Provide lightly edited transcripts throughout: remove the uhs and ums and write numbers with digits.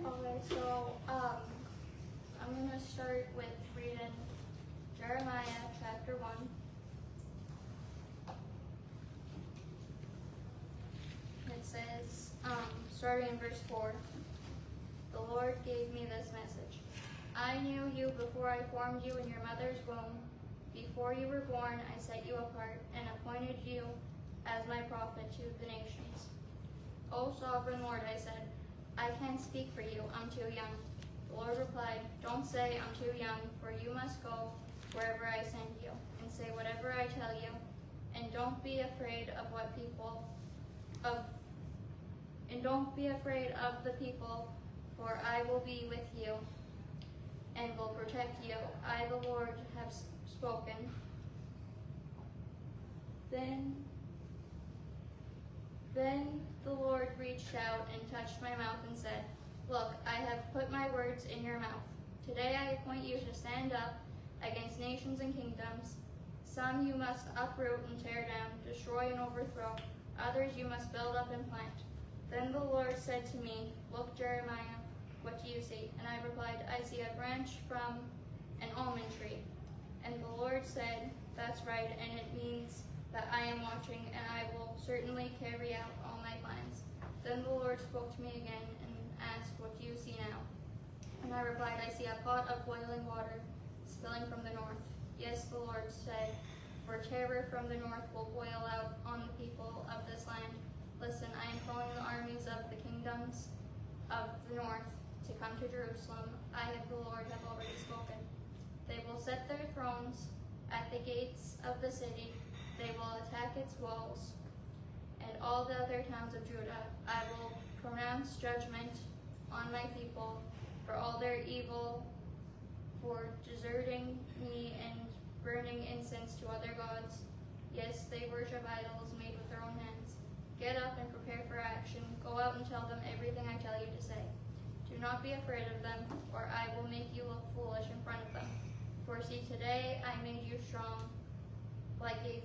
Okay, so I'm gonna start with reading Jeremiah chapter 1. It says, starting in verse 4, the Lord gave me this message. I knew you before I formed you in your mother's womb. Before you were born, I set you apart and appointed you as my prophet to the nations. O sovereign Lord, I said, I can't speak for you, I'm too young. The Lord replied, don't say I'm too young, for you must go wherever I send you, and say whatever I tell you, and don't be afraid of the people, for I will be with you and will protect you. I, the Lord, have spoken. Then the Lord reached out and touched my mouth and said, look, I have put my words in your mouth. Today I appoint you to stand up against nations and kingdoms. Some you must uproot and tear down, destroy and overthrow. Others you must build up and plant. Then the Lord said to me, look, Jeremiah, what do you see? And I replied, I see a branch from an almond tree. And the Lord said, that's right, and it means that I am watching, and I will certainly carry out all my plans. Then the Lord spoke to me again and asked, what do you see now? And I replied, I see a pot of boiling water spilling from the north. Yes, the Lord said, for terror from the north will boil out on the people of this land. Listen, I am calling the armies of the kingdoms of the north to come to Jerusalem. I, the Lord, have already spoken. They will set their thrones at the gates of the city. They will attack its walls and all the other towns of Judah. I will pronounce judgment on my people for all their evil, for deserting me and burning incense to other gods. Yes, they worship idols made with their own hands. Get up and prepare for action. Go out and tell them everything I tell you to say. Do not be afraid of them, or I will make you look foolish in front of them. For see, today I made you strong, like a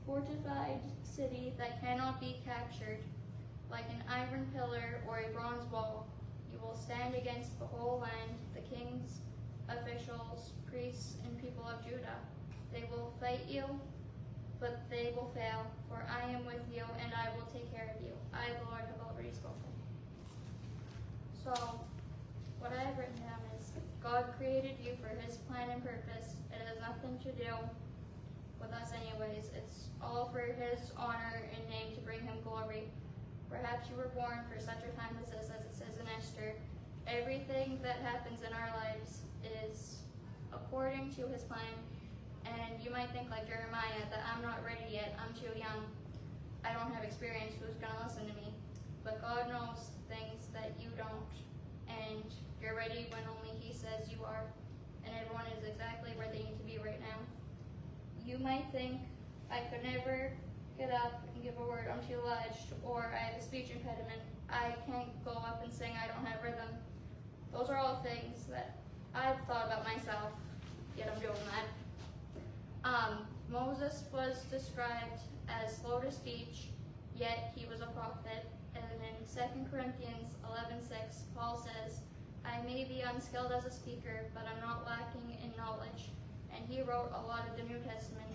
fortified city that cannot be captured, like an iron pillar or a bronze wall. You will stand against the whole land, the kings, officials, priests, and people of Judah. They will fight you, but they will fail, for I am with you, and I will take care of you. I, the Lord, have already spoken. So, what I have written down is, God created you for his plan and purpose. It has nothing to do with us anyways. It's all for his honor and name, to bring him glory. Perhaps you were born for such a time as this, as it says in Esther. Everything that happens in our lives is according to his plan. And you might think like Jeremiah, that I'm not ready yet, I'm too young, I don't have experience, who's going to listen to me? But God knows things that you don't, and you're ready when only he says you are. And everyone is exactly where they need to be right now. You might think, I could never get up and give a word, I'm too ledged, or I have a speech impediment, I can't go up and sing, I don't have rhythm. Those are all things that I've thought about myself, yet I'm doing that. Moses was described as slow to speech, yet he was a prophet. And in 2 Corinthians 11:6, Paul says, I may be unskilled as a speaker, but I'm not lacking in knowledge. And he wrote a lot of the New Testament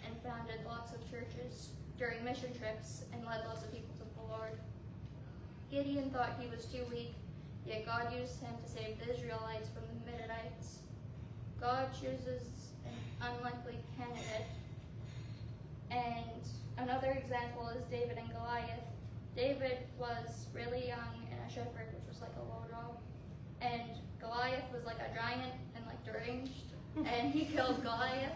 and founded lots of churches during mission trips and led lots of people to the Lord. Gideon thought he was too weak, yet God used him to save the Israelites from the Midianites. God chooses an unlikely candidate. And another example is David and Goliath. David was really young and a shepherd, which was like a low job. And Goliath was like a giant and like deranged, and he killed Goliath.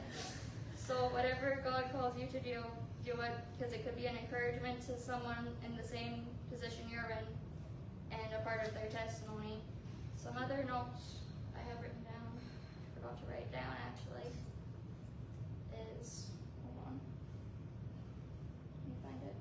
So whatever God calls you to do, do it, because it could be an encouragement to someone in the same position you're in and a part of their testimony. Some other notes I have written down, forgot to write down actually, is, hold on, let me find it.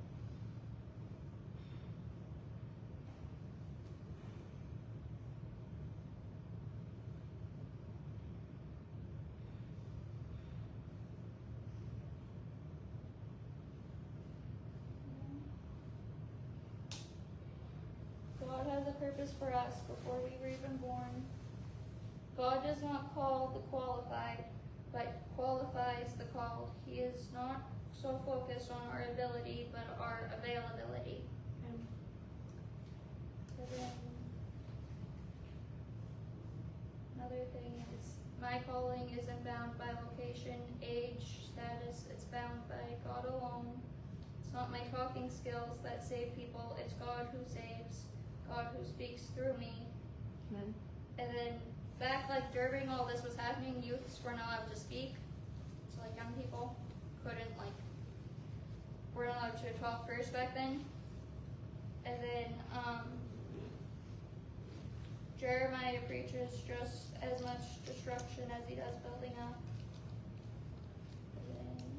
God God has a purpose for us before we were even born. God does not call the qualified, but qualifies the called. He is not so focused on our ability, but our availability. And then another thing is, my calling isn't bound by location, age, status. It's bound by God alone. It's not my talking skills that save people. It's God who saves. God who speaks through me. Amen. And then back, like, during all this was happening, youths were not allowed to speak. So, like, young people couldn't, like, were not allowed to talk first back then. And then Jeremiah preaches just as much destruction as he does building up. And then